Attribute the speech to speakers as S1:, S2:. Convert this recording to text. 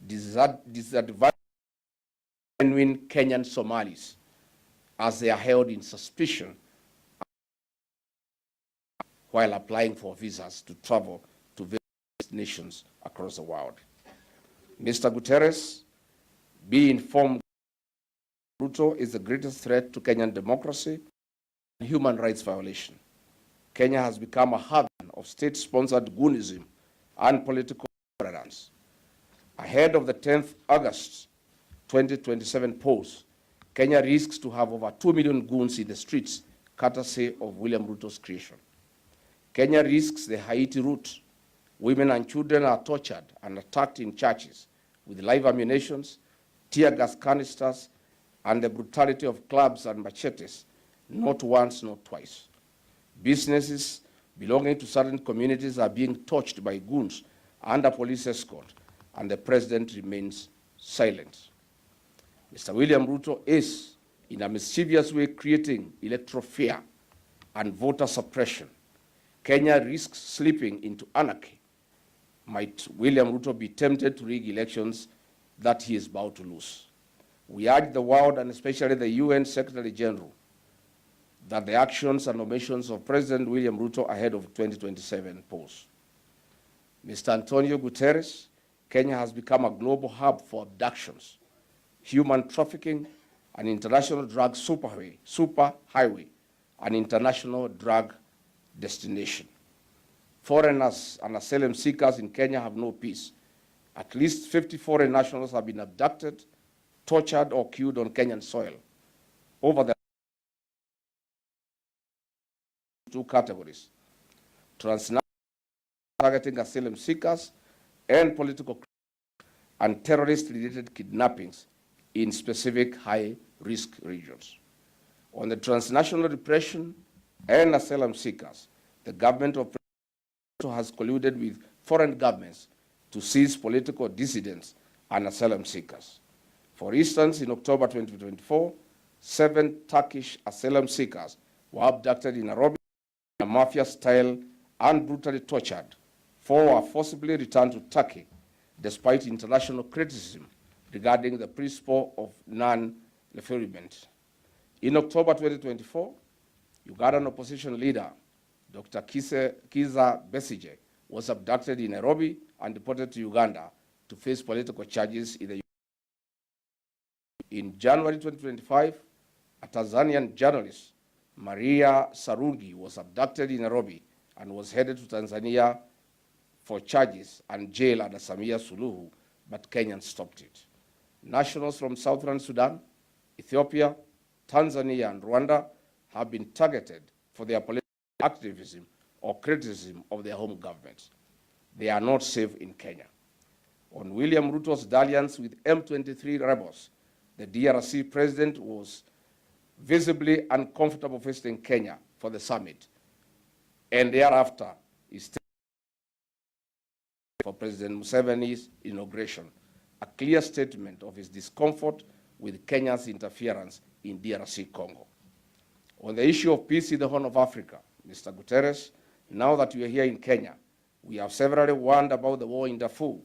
S1: disadvantaging genuine Kenyan Somalis as they are held in suspicion while applying for visas to travel to various nations across the world. Mr. Guterres, be informed Ruto is the greatest threat to Kenyan democracy and human rights violation. Kenya has become a haven of state-sponsored goonism and political intolerance. Ahead of the 10th August 2027 polls, Kenya risks to have over 2 million goons in the streets, courtesy of William Ruto's creation. Kenya risks the Haiti route. Women and children are tortured and attacked in churches with live ammunition, tear gas canisters, and the brutality of clubs and machetes, not once, not twice. Businesses belonging to certain communities are being torched by goons under police escort, and the president remains silent. Mr. William Ruto is, in a mischievous way, creating electoral fear and voter suppression. Kenya risks slipping into anarchy. Might William Ruto be tempted to rig elections that he is about to lose? We urge the world, and especially the UN Secretary General, that the actions and omissions of President William Ruto ahead of 2027 polls. Mr. Antonio Guterres, Kenya has become a global hub for abductions, human trafficking, an international drug superhighway, an international drug destination. Foreigners and asylum seekers in Kenya have no peace. At least 50 foreign nationals have been abducted, tortured, or killed on Kenyan soil. Over the two categories: transnational targeting asylum seekers and political and terrorist-related kidnappings in specific high-risk regions. On the transnational repression and asylum seekers, the government of Ruto has colluded with foreign governments to seize political dissidents and asylum seekers. For instance, in October 2024, 7 Turkish asylum seekers were abducted in Nairobi in a mafia-style and brutally tortured. 4 were forcibly returned to Turkey, despite international criticism regarding the principle of non-refoulement. In October 2024, Ugandan opposition leader Dr. Kiza Besigye was abducted in Nairobi and deported to Uganda to face political charges in the In January 2025, a Tanzanian journalist, Maria Sarungi, was abducted in Nairobi and was headed to Tanzania for charges and jail under Samia Suluhu, but Kenyans stopped it. Nationals from Southern Sudan, Ethiopia, Tanzania, and Rwanda have been targeted for their political activism or criticism of their home governments. They are not safe in Kenya. On William Ruto's dalliance with M23 rebels, the DRC president was visibly uncomfortable visiting Kenya for the summit, and thereafter is for President Museveni's inauguration, a clear statement of his discomfort with Kenya's interference in DRC Congo. On the issue of peace in the Horn of Africa, Mr. Guterres, now that we are here in Kenya, we have severally warned about the war in Darfur